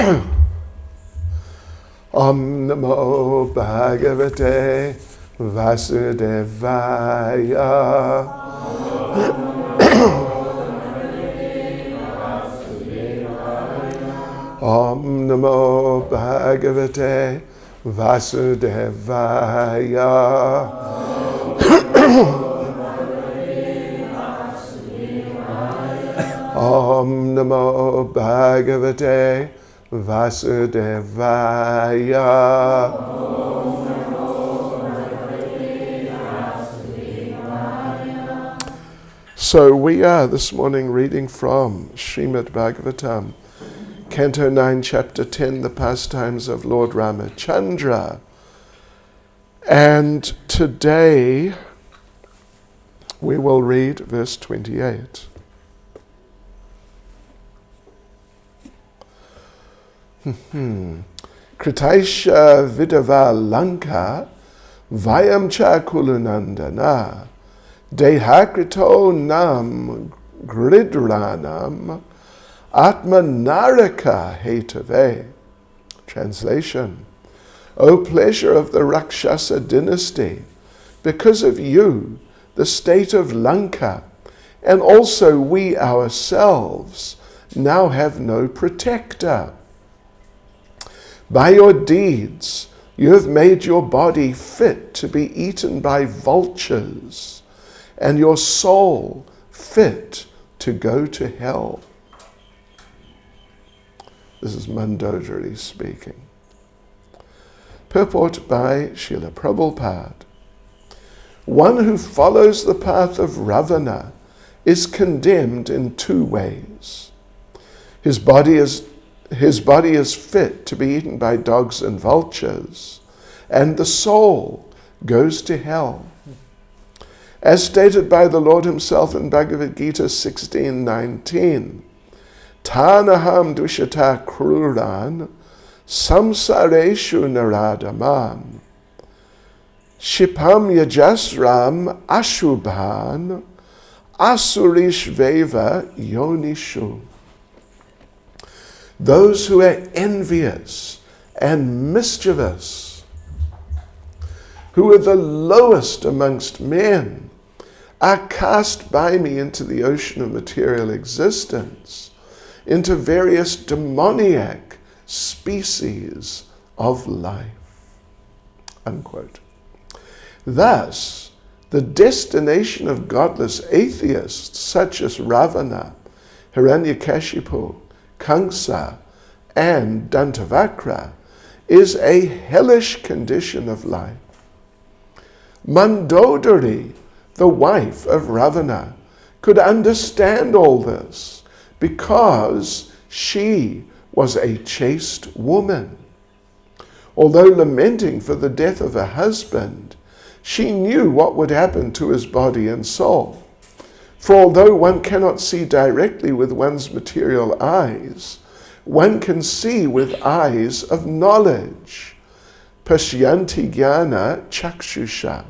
Om Namo Bhagavate Vasudevaya. Om Namo Bhagavate Vasudevaya. Om Namo Bhagavate Vasudevaya. So we are this morning reading from Srimad Bhagavatam, Canto 9, Chapter 10, the pastimes of Lord Ramachandra. And today we will read verse 28. Kritaisha vidava lanka vayam cha kulunandana dehakrito nam gridranam atma naraka hetave. Translation: O pleasure of the Rakshasa dynasty, because of you the state of Lanka and also we ourselves now have no protector. By your deeds, you have made your body fit to be eaten by vultures, and your soul fit to go to hell. This is Mandodari speaking. Purport by Srila Prabhupada. One who follows the path of Ravana is condemned in two ways. His body is fit to be eaten by dogs and vultures, and the soul goes to hell. As stated by the Lord himself in Bhagavad Gita 16:19, Tanaham dushata kruran samsareshu naradaman shipam yajasram ashubhan asurishveva yonishu. Those who are envious and mischievous, who are the lowest amongst men, are cast by me into the ocean of material existence, into various demoniac species of life. Unquote. Thus, the destination of godless atheists such as Ravana, Hiranyakashipu, Kamsa, and Dantavakra is a hellish condition of life. Mandodari, the wife of Ravana, could understand all this because she was a chaste woman. Although lamenting for the death of her husband, she knew what would happen to his body and soul. For although one cannot see directly with one's material eyes, one can see with eyes of knowledge. Pashyanti jnana chakshusha.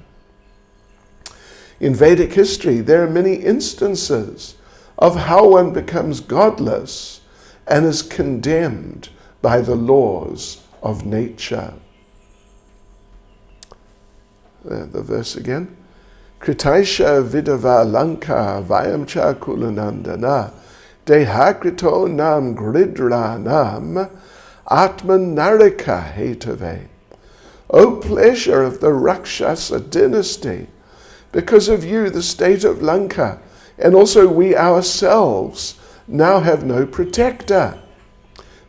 In Vedic history, there are many instances of how one becomes godless and is condemned by the laws of nature. The verse again. Kritaisha vidava lanka vayamcha kulanandana dehakrito nam gridranam atman narika hetave. O pleasure of the Rakshasa dynasty, because of you the state of Lanka and also we ourselves now have no protector.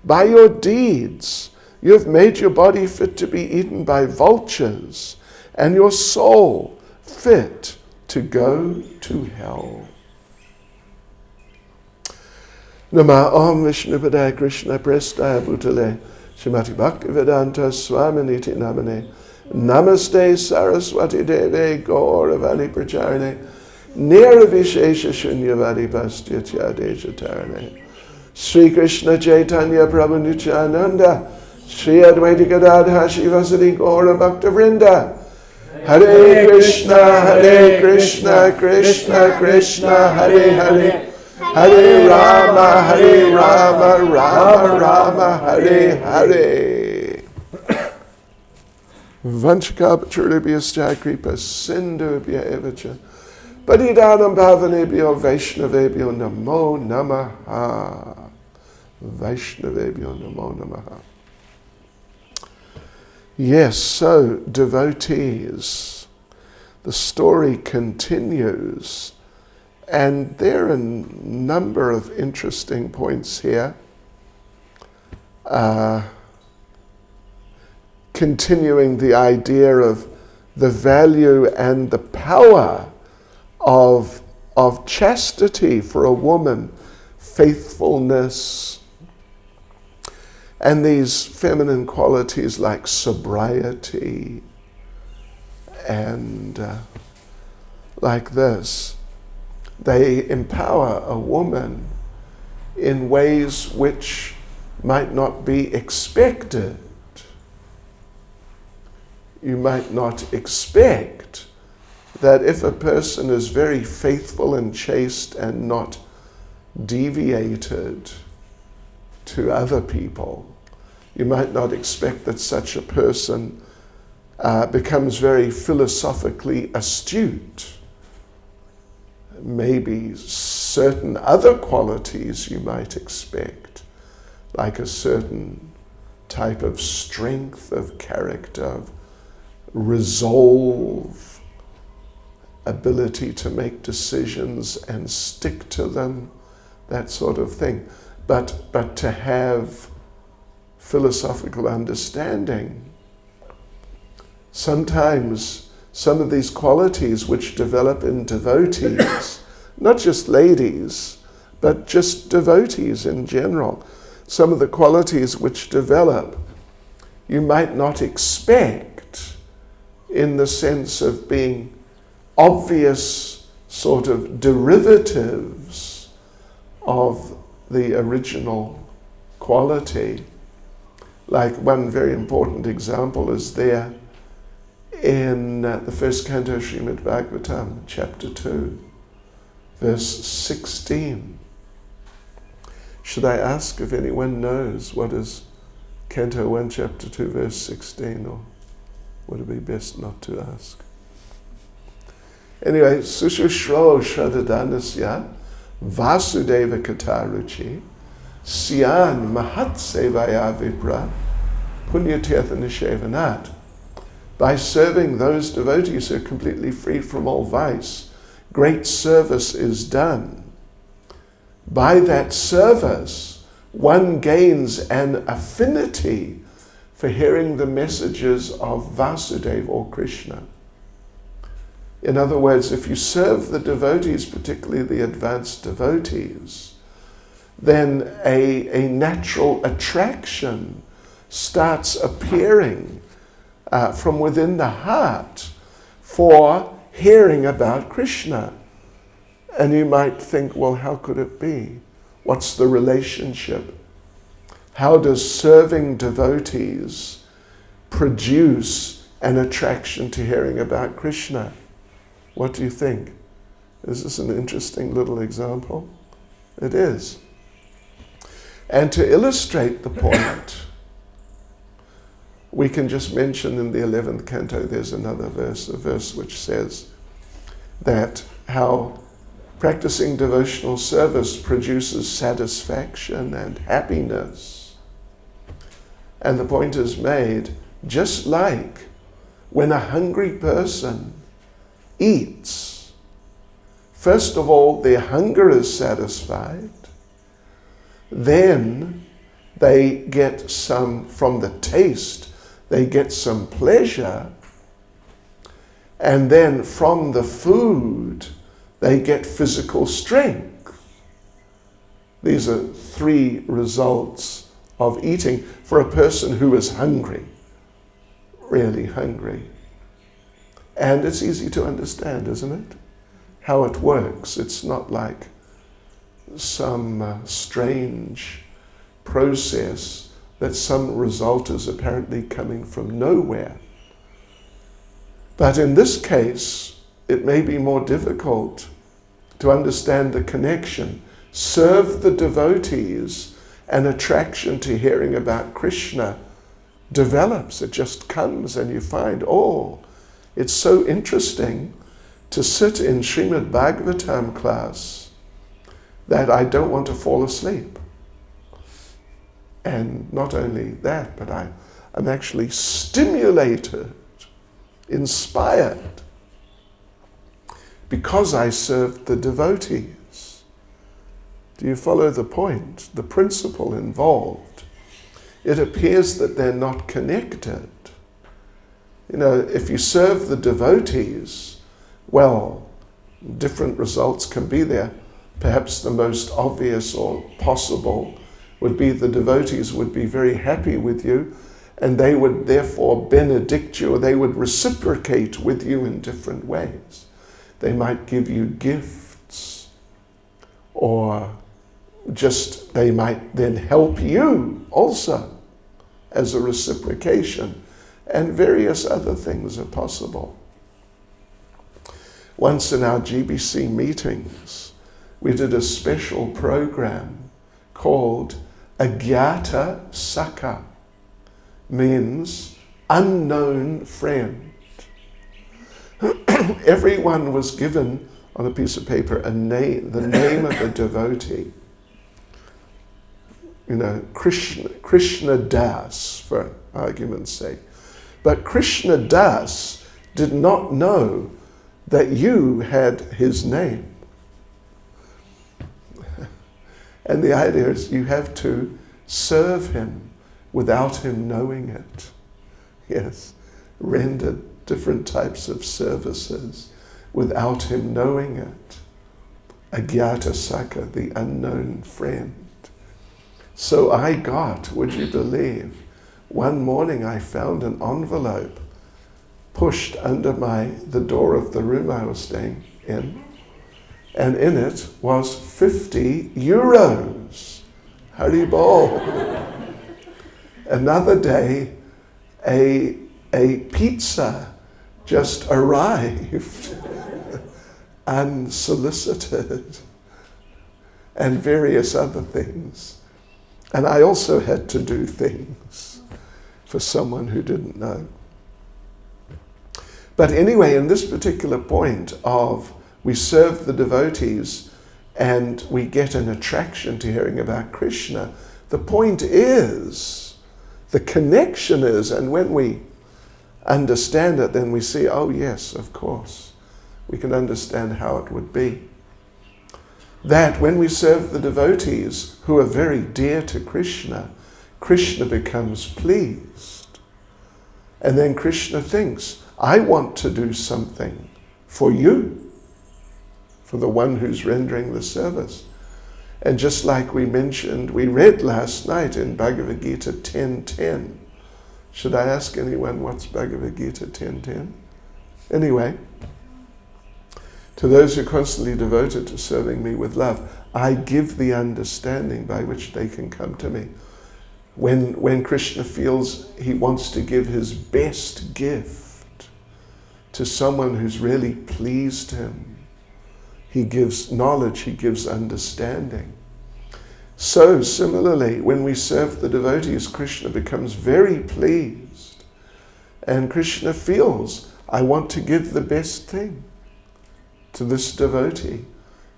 By your deeds you have made your body fit to be eaten by vultures and your soul fit to go to hell. Nama Om Vishnupadaya Krishna Prestaya Bhutale Srimati Bhaktivedanta Swaminiti Namane Namaste Saraswati Deve Gauravani Pracharane Niravishesha Shunyavadi Pastya Deja Tarane Sri Krishna Chaitanya Prabhu Nityananda Sri Advaita Gadadha Shivasadi Gaura Bhakta Vrinda Hare Krishna, Krishna Krishna, Hare Hare, Hare Rama, Rama Rama, Hare Hare. Vanchakapachuribhyascha kripa sindhubhya evacha Padidanam bhavanebhyo Vaishnavebhyo namo namaha. Vaishnavebhyo namo namaha. Yes, so devotees, the story continues, and there are a number of interesting points here. Continuing the idea of the value and the power of chastity for a woman, faithfulness, and these feminine qualities like sobriety and like this. They empower a woman in ways which might not be expected. You might not expect that if a person is very faithful and chaste and not deviated to other people, you might not expect that such a person becomes very philosophically astute. Maybe certain other qualities you might expect, like a certain type of strength of character, of resolve, ability to make decisions and stick to them, that sort of thing. But to have philosophical understanding, sometimes some of these qualities which develop in devotees, not just ladies, but just devotees in general, some of the qualities which develop, you might not expect in the sense of being obvious sort of derivatives of the original quality. Like one very important example is there in the first canto of Srimad Bhagavatam, chapter 2, verse 16. Should I ask if anyone knows what is canto 1, chapter 2, verse 16, or would it be best not to ask? Anyway, Sushushro Shradhadanasya Vasudeva Kataruchi Syan Mahat Sevaya Vipra Punyatirtha Nishevanat. By serving those devotees who are completely free from all vice, great service is done. By that service, one gains an affinity for hearing the messages of Vasudeva or Krishna. In other words, if you serve the devotees, particularly the advanced devotees, then a natural attraction starts appearing from within the heart for hearing about Krishna. And you might think, well, how could it be? What's the relationship? How does serving devotees produce an attraction to hearing about Krishna? What do you think? Is this an interesting little example? It is. And to illustrate the point, we can just mention in the 11th canto, there's another verse, a verse which says that how practicing devotional service produces satisfaction and happiness. And the point is made, just like when a hungry person eats, first of all, their hunger is satisfied, then they get some, from the taste, they get some pleasure, and then from the food, they get physical strength. These are three results of eating for a person who is hungry, really hungry. And it's easy to understand, isn't it? How it works. It's not like some strange process that some result is apparently coming from nowhere. But in this case, it may be more difficult to understand the connection serve the devotees, an attraction to hearing about Krishna develops. It just comes, and you find, oh, it's so interesting to sit in Srimad Bhagavatam class that I don't want to fall asleep. And not only that, but I'm actually stimulated, inspired, because I served the devotees. Do you follow the point, the principle involved? It appears that they're not connected. You know, if you serve the devotees, well, different results can be there. Perhaps the most obvious or possible would be the devotees would be very happy with you, and they would therefore benedict you, or they would reciprocate with you in different ways. They might give you gifts, or just they might then help you also as a reciprocation, and various other things are possible. Once in our GBC meetings, we did a special program called Agyata Sakha, means unknown friend. Everyone was given on a piece of paper a name, the name of a devotee. You know, Krishna Das, for argument's sake. But Krishna Das did not know that you had his name. And the idea is you have to serve him without him knowing it. Yes, render different types of services without him knowing it. Agyata Sakha, the unknown friend. So I got, would you believe, one morning I found an envelope pushed under the door of the room I was staying in, and in it was 50 euros. Hari bol. Another day, a pizza just arrived, unsolicited, and various other things. And I also had to do things for someone who didn't know. But anyway, in this particular point of we serve the devotees and we get an attraction to hearing about Krishna, the point is, the connection is, and when we understand it, then we see, oh yes, of course, we can understand how it would be. That when we serve the devotees who are very dear to Krishna, Krishna becomes pleased. And then Krishna thinks, I want to do something for you, for the one who's rendering the service. And just like we mentioned, we read last night in Bhagavad Gita 10.10. Should I ask anyone what's Bhagavad Gita 10.10? Anyway, to those who are constantly devoted to serving me with love, I give the understanding by which they can come to me. When Krishna feels he wants to give his best gift to someone who's really pleased him, he gives knowledge, he gives understanding. So similarly, when we serve the devotees, Krishna becomes very pleased. And Krishna feels, I want to give the best thing to this devotee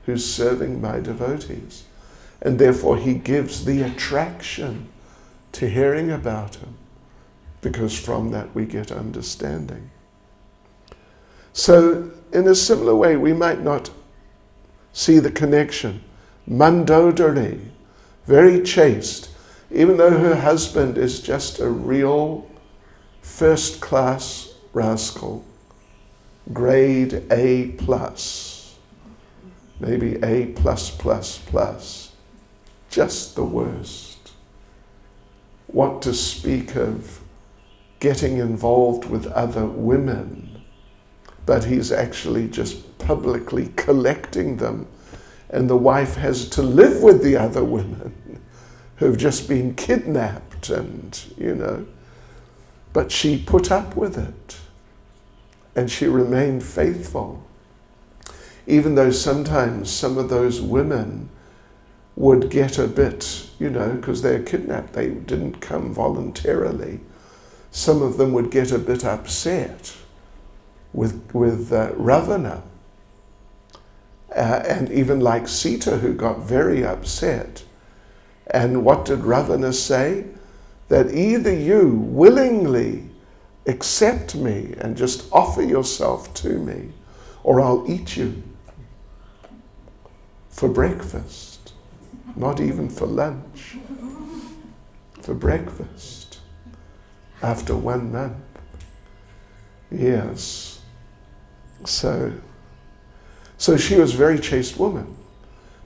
who's serving my devotees. And therefore he gives the attraction to hearing about him, because from that we get understanding. So in a similar way, we might not see the connection. Mandodari, very chaste, even though her husband is just a real first-class rascal, grade A+, maybe A+++, just the worst. What to speak of getting involved with other women, but he's actually just publicly collecting them, and the wife has to live with the other women who've just been kidnapped, and but she put up with it. And she remained faithful, even though sometimes some of those women would get a bit, because they're kidnapped, they didn't come voluntarily. Some of them would get a bit upset with Ravana. And even like Sita, who got very upset. And what did Ravana say? That either you willingly accept me and just offer yourself to me, or I'll eat you for breakfast, not even for lunch, for breakfast, after 1 month. Yes. So she was a very chaste woman,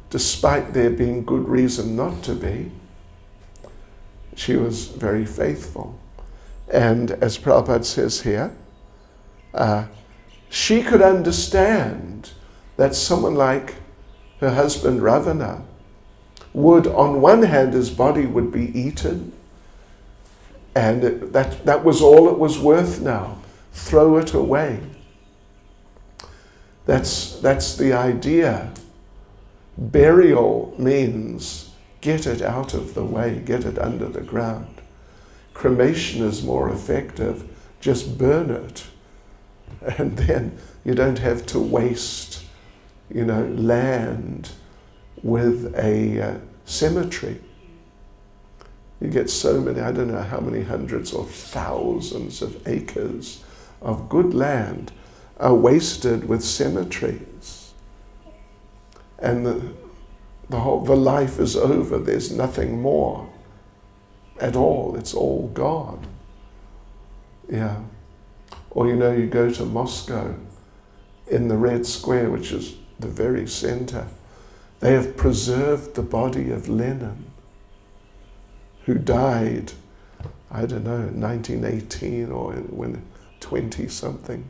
despite there being good reason not to be. She was very faithful. And as Prabhupada says here, she could understand that someone like her husband Ravana would, on one hand, his body would be eaten, and that was all it was worth now. Throw it away. That's the idea. Burial means get it out of the way, get it under the ground. Cremation is more effective. Just burn it. And then you don't have to waste, land with a cemetery. You get so many, I don't know how many hundreds or thousands of acres of good land are wasted with cemeteries. And the life is over. There's nothing more at all. It's all gone. Yeah. Or you go to Moscow in the Red Square, which is the very center. They have preserved the body of Lenin, who died, I don't know, in 1918 or when 20-something.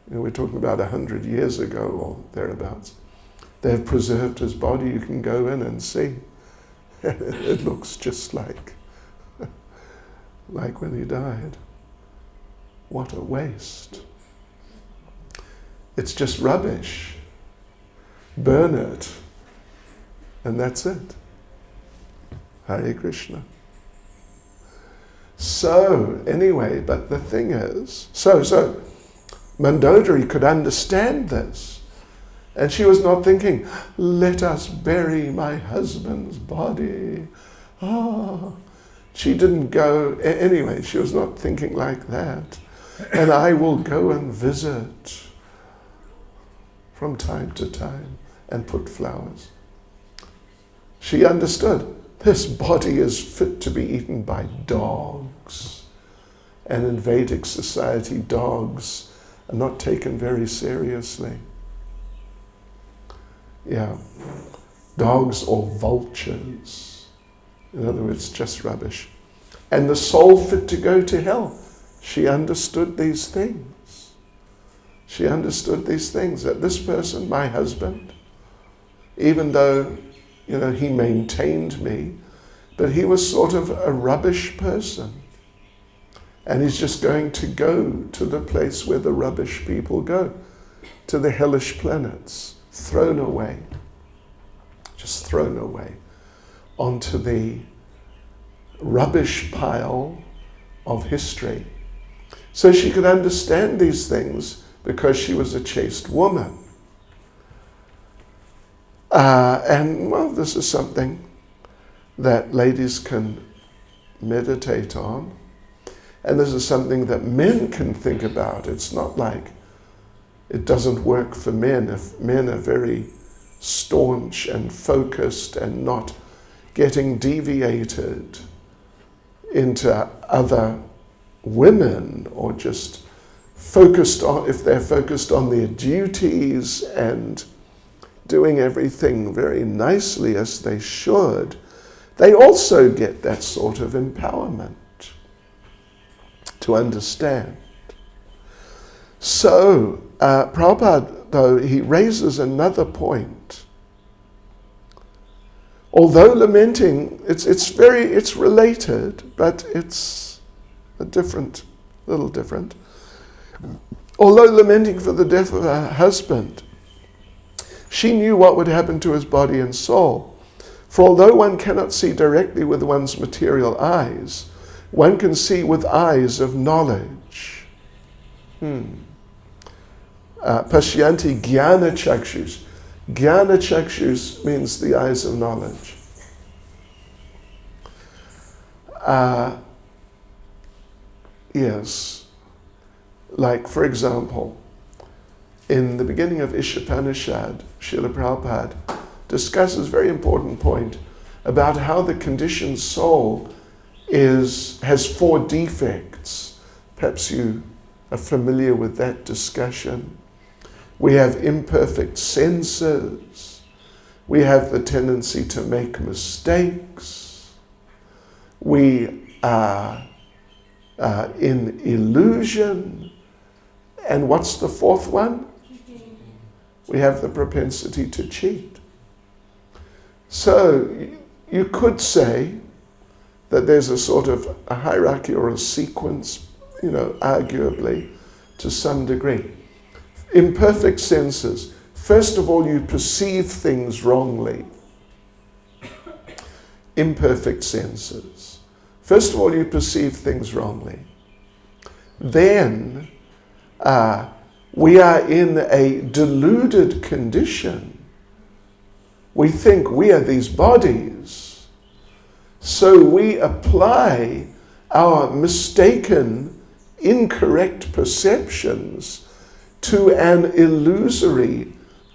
We're talking about 100 years ago or thereabouts. They've preserved his body. You can go in and see. It looks just like when he died. What a waste. It's just rubbish. Burn it. And that's it. Hare Krishna. So, anyway, but the thing is, so Mandodari could understand this. And she was not thinking, let us bury my husband's body. She didn't go, anyway, she was not thinking like that. And I will go and visit from time to time and put flowers. She understood, this body is fit to be eaten by dogs. And in Vedic society, dogs are not taken very seriously. Yeah, dogs or vultures. In other words, just rubbish. And the soul fit to go to hell. She understood these things. She understood these things, that this person, my husband, even though, he maintained me, but he was sort of a rubbish person. And he's just going to go to the place where the rubbish people go, to the hellish planets, thrown away, just thrown away onto the rubbish pile of history. So she could understand these things because she was a chaste woman. And this is something that ladies can meditate on. And this is something that men can think about. It's not like it doesn't work for men if men are very staunch and focused and not getting deviated into other women, or just focused on, if they're focused on their duties and doing everything very nicely as they should, they also get that sort of empowerment to understand. So, Prabhupada, though, he raises another point. Although lamenting, it's related, but it's little different. Although lamenting for the death of her husband, she knew what would happen to his body and soul. For although one cannot see directly with one's material eyes, one can see with eyes of knowledge. Pashyanti jnana chakshus. Jnana chakshus means the eyes of knowledge. Yes. Like, for example, in the beginning of Ishopanishad, Srila Prabhupada discusses a very important point about how the conditioned soul has 4 defects. Perhaps you are familiar with that discussion. We have imperfect senses. We have the tendency to make mistakes. We are in illusion. And what's the 4th one? We have the propensity to cheat. So you could say that there's a sort of a hierarchy or a sequence, arguably, to some degree. Imperfect senses. First of all, you perceive things wrongly. Imperfect senses. First of all, you perceive things wrongly. Then, we are in a deluded condition. We think we are these bodies. So we apply our mistaken, incorrect perceptions to an illusory,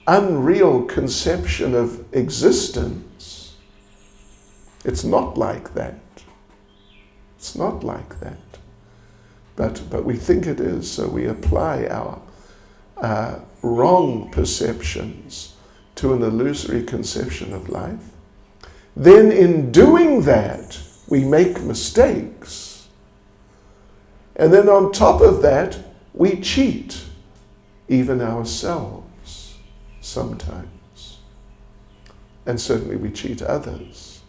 unreal conception of existence. It's not like that. It's not like that. But we think it is, so we apply our wrong perceptions to an illusory conception of life. Then in doing that, we make mistakes. And then on top of that, we cheat even ourselves sometimes. And certainly we cheat others.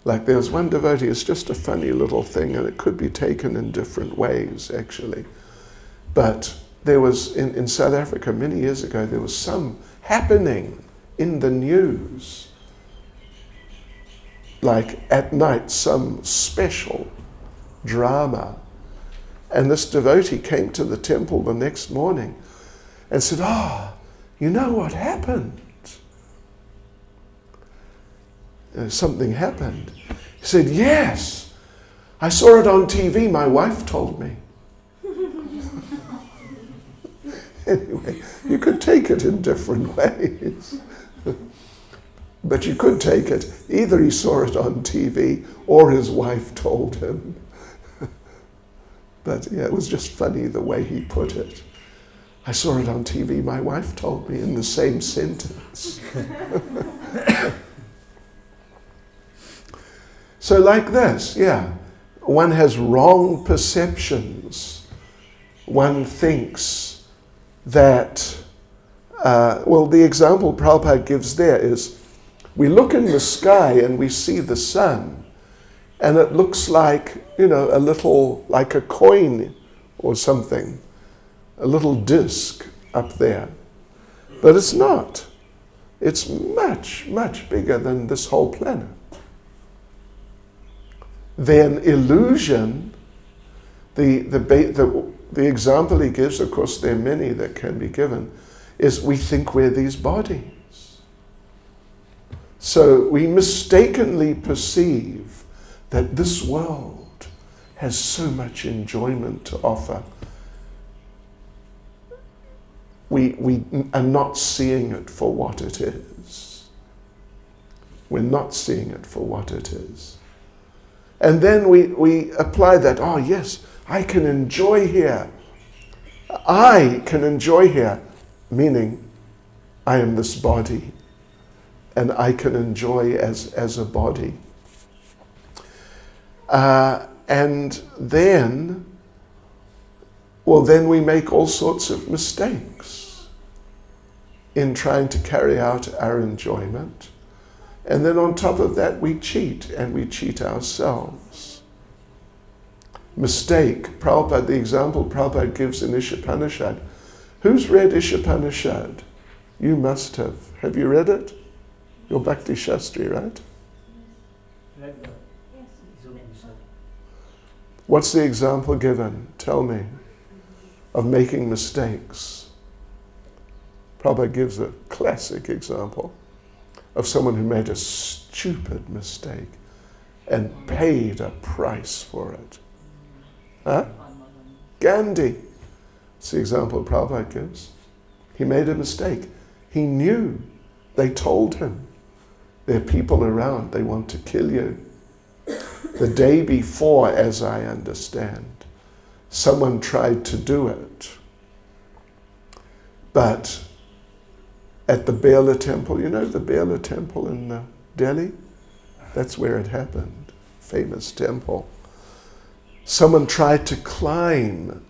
Like there was one devotee, it's just a funny little thing, and it could be taken in different ways, actually. But there was, in South Africa many years ago, there was some happening in the news. Like at night, some special drama. And this devotee came to the temple the next morning and said, you know what happened? Something happened. He said, yes, I saw it on TV, my wife told me. Anyway, you could take it in different ways. But you could take it, either he saw it on TV or his wife told him. But yeah, it was just funny the way he put it. I saw it on TV, my wife told me, in the same sentence. So like this, one has wrong perceptions. One thinks that, the example Prabhupada gives there is, we look in the sky and we see the sun, and it looks like, a little, like a coin or something, a little disc up there. But it's not. It's much, much bigger than this whole planet. Then illusion, the example he gives, of course there are many that can be given, is we think we're these bodies. So we mistakenly perceive that this world has so much enjoyment to offer. We are not seeing it for what it is. We're not seeing it for what it is. And then we apply that, yes, I can enjoy here. I can enjoy here, meaning I am this body, and I can enjoy as a body. And then we make all sorts of mistakes in trying to carry out our enjoyment. And then on top of that, we cheat, and we cheat ourselves. Mistake. Prabhupada, the example Prabhupada gives in Ishopanishad. Who's read Ishopanishad? You must have. Have you read it? You're Bhakti Shastri, right? What's the example given? Tell me. Of making mistakes. Prabhupada gives a classic example of someone who made a stupid mistake and paid a price for it. Huh? Gandhi. It's the example Prabhupada gives. He made a mistake. He knew. They told him. There are people around, they want to kill you. The day before, as I understand, someone tried to do it. But at the Birla Temple, you know the Birla Temple in Delhi? That's where it happened. Famous temple. Someone tried to climb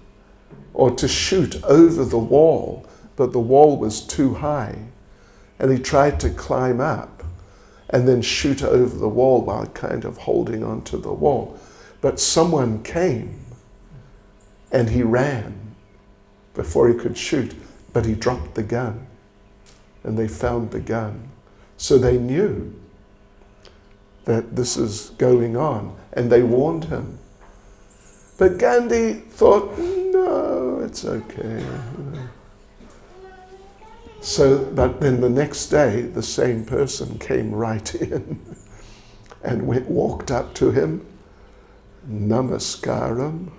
or to shoot over the wall, but the wall was too high. And he tried to climb up and then shoot over the wall while kind of holding onto the wall. But someone came and he ran before he could shoot, but he dropped the gun. And they found the gun. So they knew that this is going on, and they warned him. But Gandhi thought, no, it's okay. So, but then the next day, the same person came right in and walked up to him, namaskaram,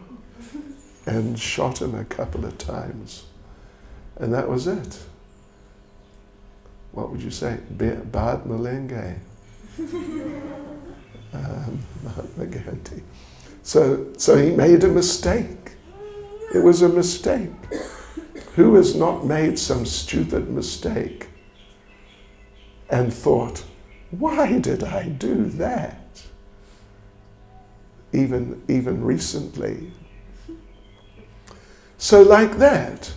and shot him a couple of times. And that was it. What would you say? Bad Malenge. Mahatma Gandhi. So he made a mistake. It was a mistake. Who has not made some stupid mistake and thought, why did I do that? Even recently. So like that.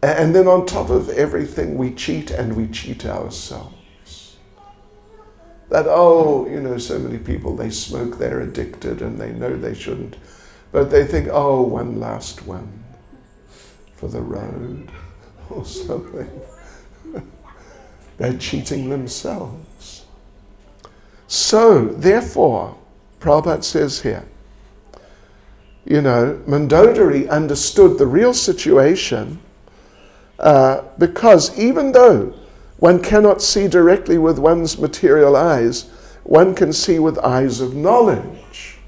And then on top of everything, we cheat and we cheat ourselves. That, so many people, they smoke, they're addicted, and they know they shouldn't. But they think, one last one for the road or something. They're cheating themselves. So, therefore, Prabhupada says here, Mandodari understood the real situation because even though one cannot see directly with one's material eyes, one can see with eyes of knowledge.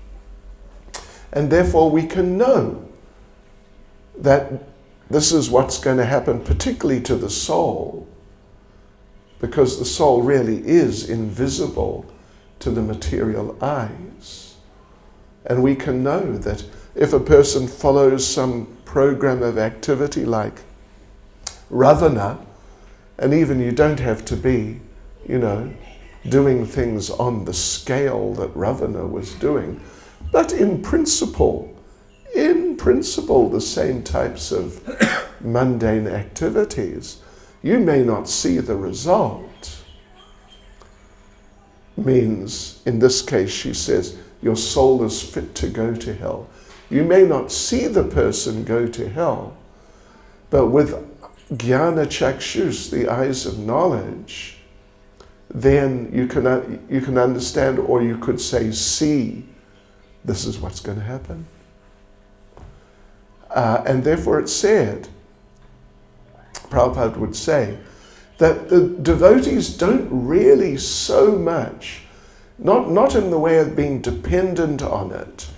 And therefore we can know that this is what's going to happen, particularly to the soul, because the soul really is invisible to the material eyes. And we can know that if a person follows some program of activity like Ravana, and even you don't have to be, doing things on the scale that Ravana was doing, but in principle, the same types of mundane activities, you may not see the result. Means, in this case, she says, your soul is fit to go to hell. You may not see the person go to hell, but with jnana chakshus, the eyes of knowledge, then you can understand, or you could say, see, this is what's going to happen. And therefore it's said, Prabhupada would say, that the devotees don't really so much, not in the way of being dependent on it,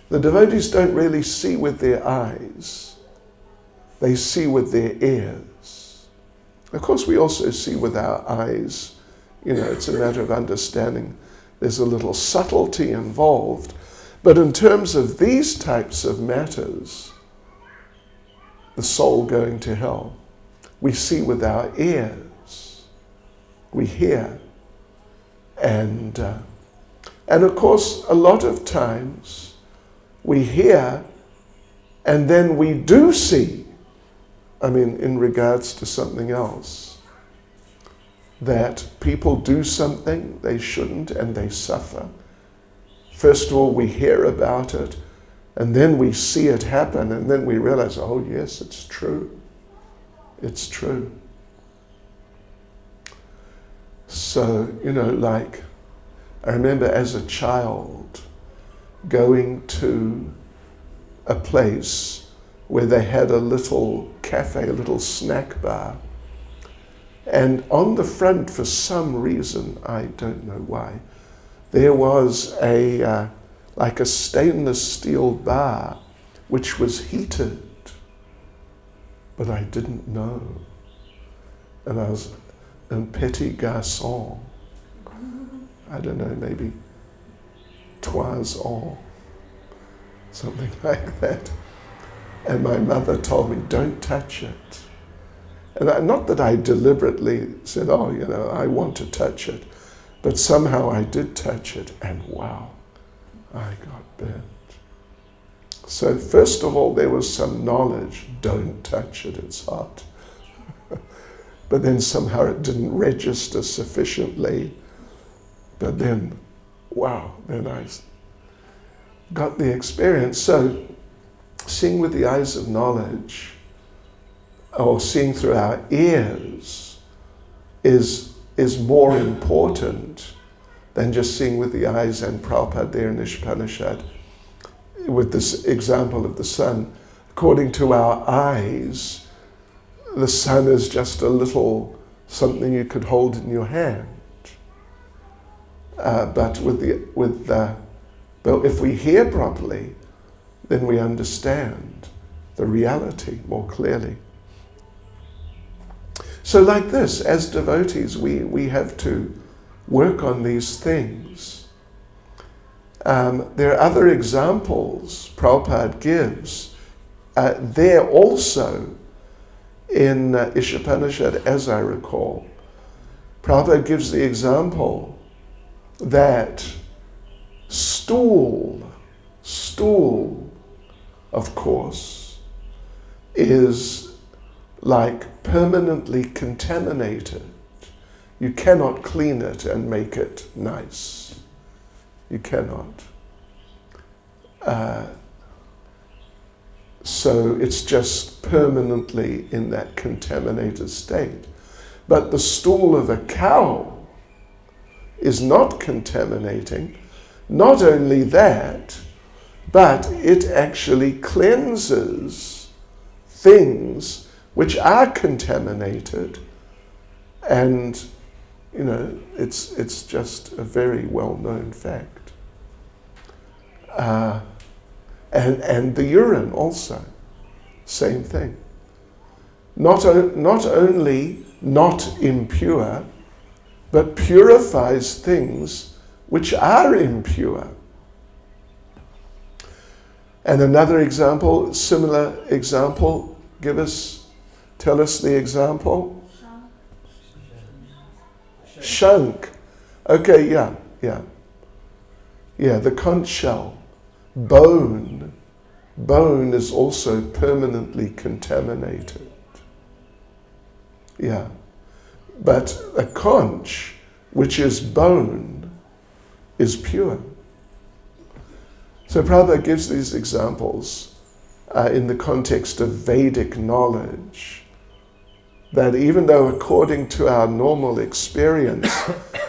the devotees don't really see with their eyes. They see with their ears. Of course, we also see with our eyes. It's a matter of understanding. There's a little subtlety involved. But in terms of these types of matters, the soul going to hell, we see with our ears. We hear. And of course, a lot of times, we hear and then we do see. In regards to something else, that people do something they shouldn't and they suffer. First of all, we hear about it, and then we see it happen, and then we realize, oh yes, it's true. It's true. So, like, I remember as a child going to a place where they had a little cafe, a little snack bar. And on the front, for some reason, I don't know why, there was like a stainless steel bar which was heated. But I didn't know. And I was un petit garçon. I don't know, maybe 3 ans, something like that. And my mother told me, don't touch it. And not that I deliberately said, I want to touch it. But somehow I did touch it, and wow, I got burnt. So first of all, there was some knowledge, don't touch it, it's hot. But then somehow it didn't register sufficiently. But then, wow, then I got the experience. So seeing with the eyes of knowledge, or seeing through our ears, is more important than just seeing with the eyes. And Prabhupada there in Ishopanishad, with this example of the sun, according to our eyes, the sun is just a little something you could hold in your hand. But if we hear properly, then we understand the reality more clearly. So like this, as devotees, we have to work on these things. There are other examples Prabhupada gives there also in Ishopanishad, as I recall. Prabhupada gives the example that stool, of course, is like permanently contaminated. You cannot clean it and make it nice. You cannot. So it's just permanently in that contaminated state. But the stool of a cow is not contaminating. Not only that, but it actually cleanses things which are contaminated. And, it's just a very well-known fact. And the urine also, same thing. Not only not impure, but purifies things which are impure. And another example, similar example, tell us the example. Shank. Okay, yeah. Yeah, the conch shell. Bone is also permanently contaminated. Yeah. But a conch, which is bone, is pure. So Prabhupada gives these examples in the context of Vedic knowledge, that even though according to our normal experience,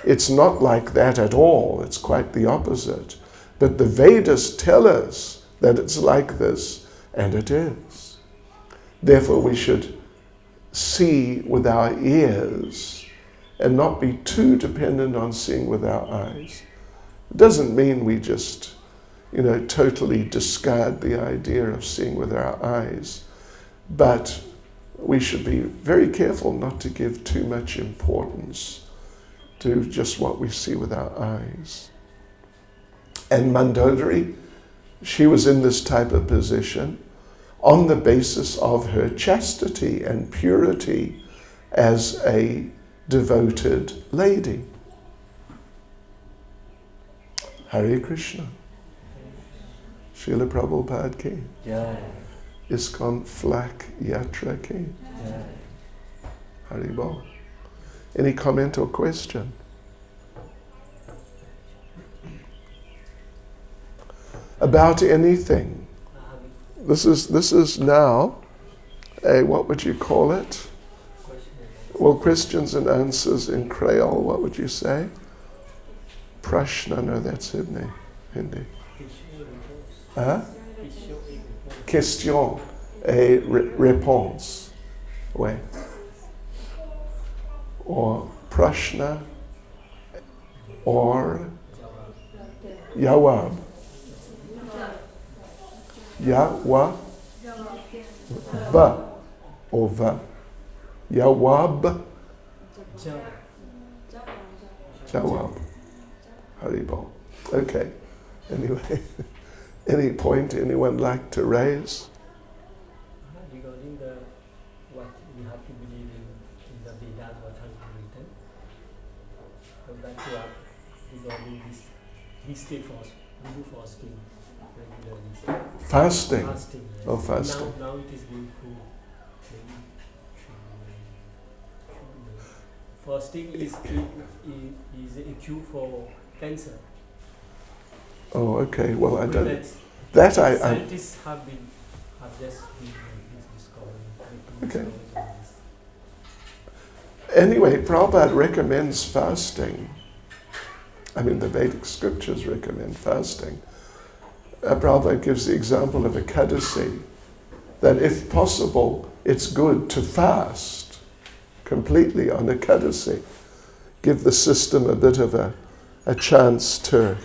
it's not like that at all, it's quite the opposite. But the Vedas tell us that it's like this, and it is. Therefore we should see with our ears and not be too dependent on seeing with our eyes. It doesn't mean we just, totally discard the idea of seeing with our eyes, but we should be very careful not to give too much importance to just what we see with our eyes. And Mandodari, she was in this type of position on the basis of her chastity and purity as a devoted lady. Hare Krishna. Srila Prabhupada ki. Jai. ISKCON Flaqc Yatra ki. Jai. Haribol. Any comment or question? About anything. This is now a, what would you call it? Well, questions and answers in Creole, what would you say? Prashna, no, that's Hindi. Huh? Question et réponse. Ouais. Or prashna or jawab. Jawab or va. Jawab. Jawab. Haribol. Okay. Anyway, any point anyone like to raise? Regarding what we have to believe in the Vedas, what has been written, I would like to ask regarding this. We stay fast. We do fasting regularly. Fasting. Fasting. Yes. Oh, fasting. Now it is going to. Fasting is a cure for cancer. Oh, okay. Well, I don't. Scientists have just been discovering. Okay. Anyway, Prabhupada recommends fasting. I mean, the Vedic scriptures recommend fasting. Prabhupada gives the example of Ekadasi, that if possible, it's good to fast completely on Ekadasi. Give the system a bit of a chance to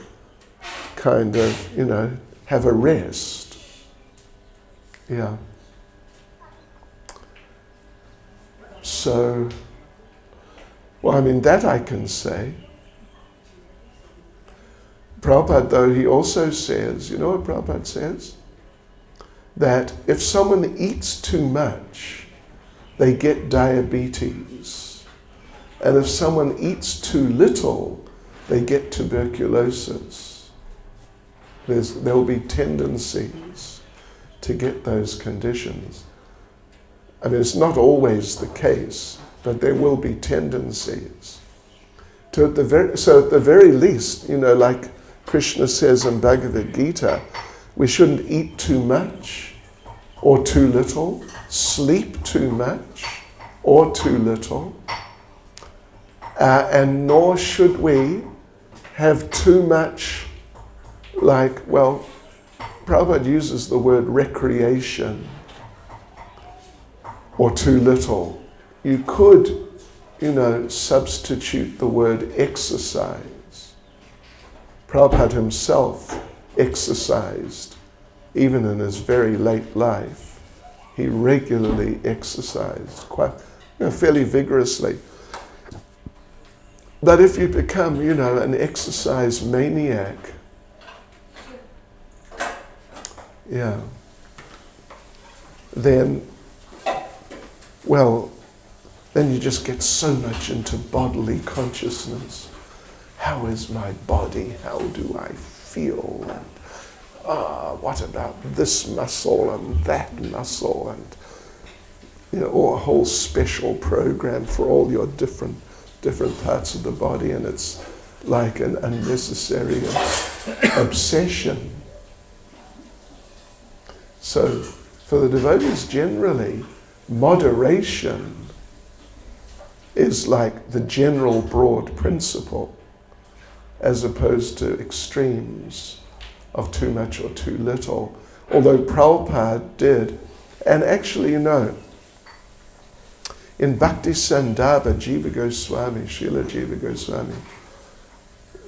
kind of, have a rest. Yeah. So, well, I mean, that I can say. Prabhupada, though, he also says, you know what Prabhupada says? That if someone eats too much, they get diabetes. And if someone eats too little, they get tuberculosis. There will be tendencies to get those conditions. I mean, it's not always the case, but there will be tendencies. So at the very least, like Krishna says in Bhagavad Gita, we shouldn't eat too much or too little, sleep too much or too little, and nor should we have too much, Prabhupada uses the word recreation or too little. You could, substitute the word exercise. Prabhupada himself exercised, even in his very late life. He regularly exercised, quite fairly vigorously. But if you become, an exercise maniac, then you just get so much into bodily consciousness. How is my body? How do I feel? And what about this muscle and that muscle? And or a whole special program for all your different parts of the body, and it's like an unnecessary obsession. So for the devotees generally, moderation is like the general broad principle, as opposed to extremes of too much or too little. Although Prabhupada did, and actually in Bhakti Sandarbha, Jiva Goswami, Srila Jiva Goswami,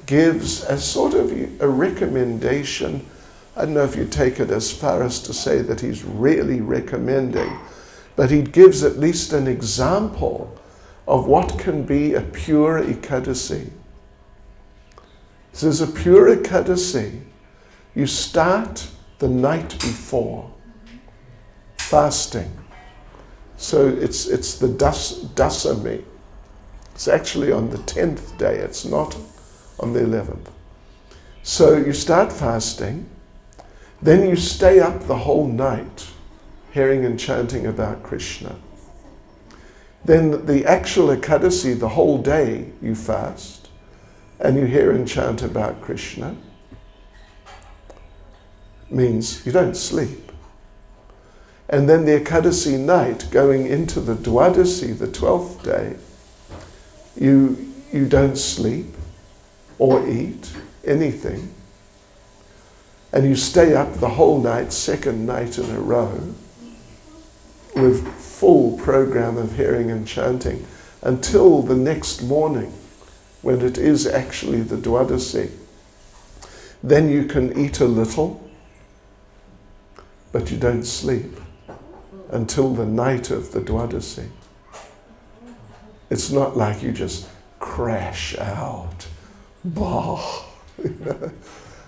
gives a sort of a recommendation. I don't know if you take it as far as to say that he's really recommending, but he gives at least an example of what can be a pure Ekadasi. He says a pure Ekadasi, you start the night before, fasting. So it's the dasami. It's actually on the 10th day, it's not on the 11th. So you start fasting, then you stay up the whole night hearing and chanting about Krishna. Then the actual Ekadasi, the whole day you fast, and you hear and chant about Krishna, means you don't sleep. And then the Ekadasi night, going into the Dwadasi, the 12th day, you don't sleep or eat anything. And you stay up the whole night, second night in a row, with full program of hearing and chanting, until the next morning, when it is actually the Dwadasi. Then you can eat a little, but you don't sleep until the night of the Dwadasi. It's not like you just crash out. Bah!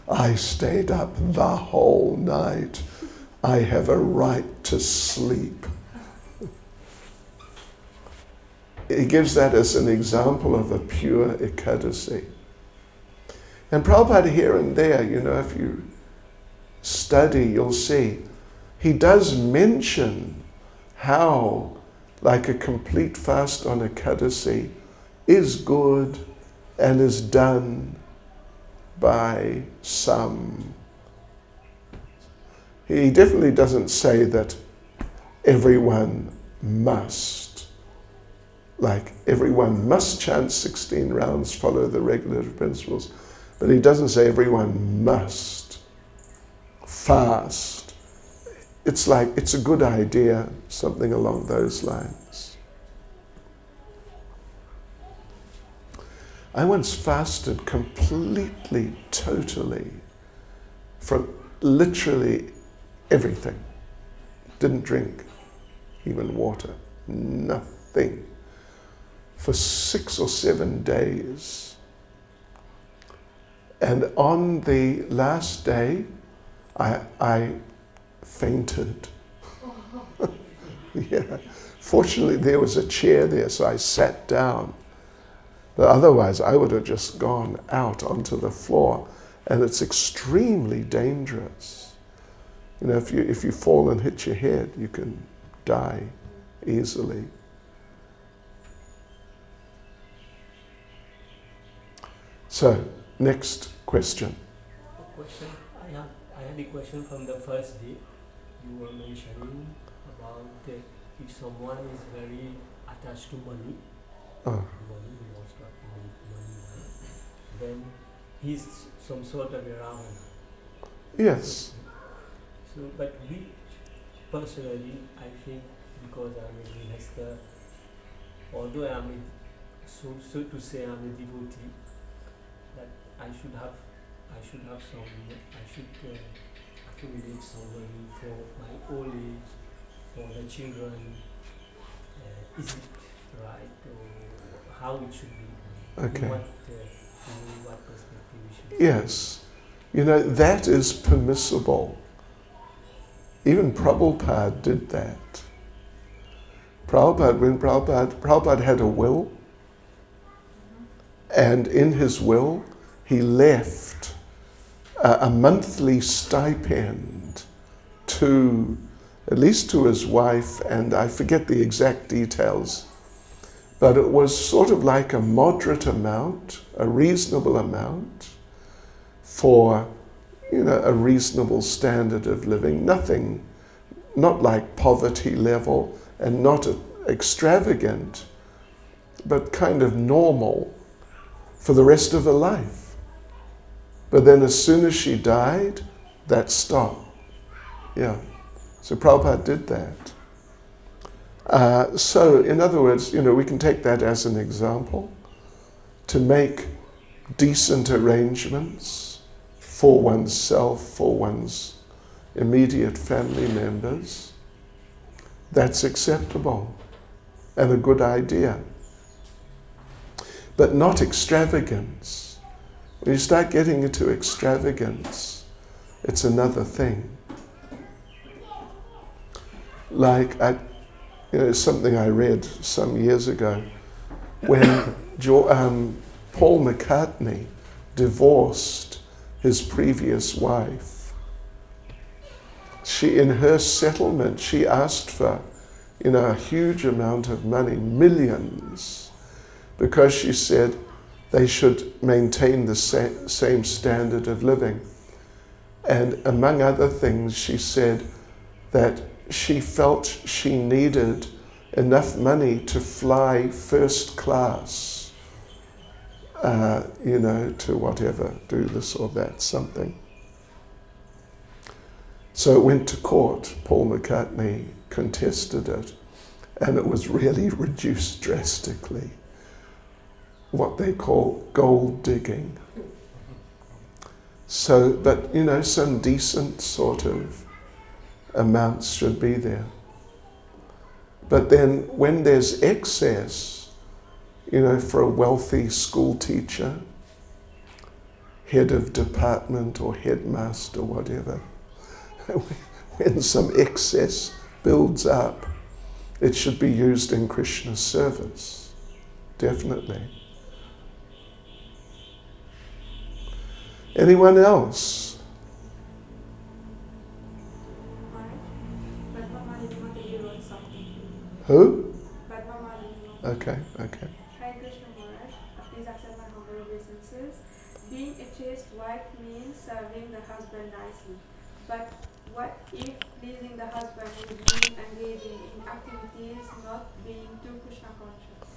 I stayed up the whole night. I have a right to sleep. He gives that as an example of a pure Ekadasi. And Prabhupada here and there, if you study, you'll see, he does mention how, like a complete fast on Ekadasi is good and is done by some. He definitely doesn't say that everyone must. Like everyone must chant 16 rounds, follow the regulative principles. But he doesn't say everyone must fast. It's like, it's a good idea, something along those lines. I once fasted completely, totally, from literally everything. Didn't drink even water, nothing, for 6 or 7 days. And on the last day, I fainted. Yeah. Fortunately, there was a chair there, so I sat down. But otherwise, I would have just gone out onto the floor, and it's extremely dangerous. If you fall and hit your head, you can die easily. So, next question. I had a question from the first day. You were mentioning about if someone is very attached to money, money, he wants to have money, then he's some sort of a Ravan. Yes. So, but we personally, I think, because I'm a Grihastha, although I'm so to say I'm a devotee, that I should accumulate some money for my old age, for the children. Is it right, or how it should be? Okay. In what perspective we should? Yes. That is permissible. Even Prabhupada did that. When Prabhupada had a will, and in his will, he left a monthly stipend at least to his wife, and I forget the exact details, but it was sort of like a moderate amount, a reasonable amount for, a reasonable standard of living. Nothing, not like poverty level and not extravagant, but kind of normal for the rest of her life. But then as soon as she died, that stopped. Yeah. So Prabhupada did that. So in other words, we can take that as an example to make decent arrangements for oneself, for one's immediate family members. That's acceptable and a good idea. But not extravagance. When you start getting into extravagance, it's another thing. Like, something I read some years ago, when Paul McCartney divorced his previous wife, in her settlement, she asked for, a huge amount of money, millions, because she said they should maintain the same standard of living. And among other things, she said that she felt she needed enough money to fly first class, to whatever, do this or that, something. So it went to court. Paul McCartney contested it, and it was really reduced drastically. What they call gold digging. So, but some decent sort of amounts should be there. But then when there's excess, for a wealthy school teacher, head of department or headmaster, whatever, when some excess builds up, it should be used in Krishna's service, definitely. Anyone else? Who? Okay. Hi Krishna Maharaj, please accept my humble obeisances. Being a chaste wife means serving the husband nicely. But what if pleasing the husband would mean engaging in activities not being too Krishna conscious?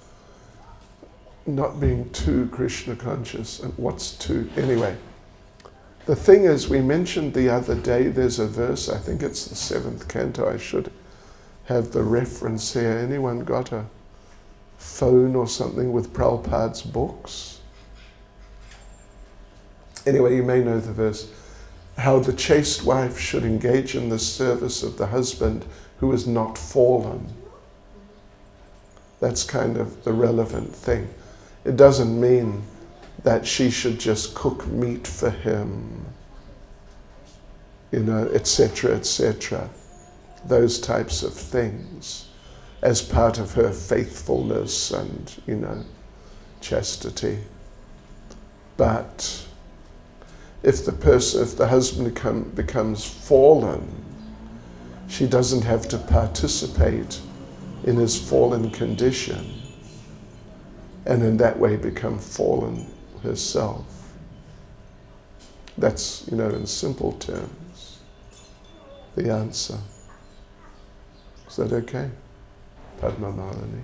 Not being too Krishna conscious. And what's too? Anyway, the thing is, we mentioned the other day, there's a verse, I think it's the 7th canto, I should have the reference here. Anyone got a phone or something with Prabhupada's books? Anyway, you may know the verse. How the chaste wife should engage in the service of the husband who is not fallen. That's kind of the relevant thing. It doesn't mean that she should just cook meat for him, etc., etc. Those types of things as part of her faithfulness and, chastity. But if the husband becomes fallen, she doesn't have to participate in his fallen condition and in that way become fallen herself. That's, in simple terms, the answer. Is that okay? Padma Malini?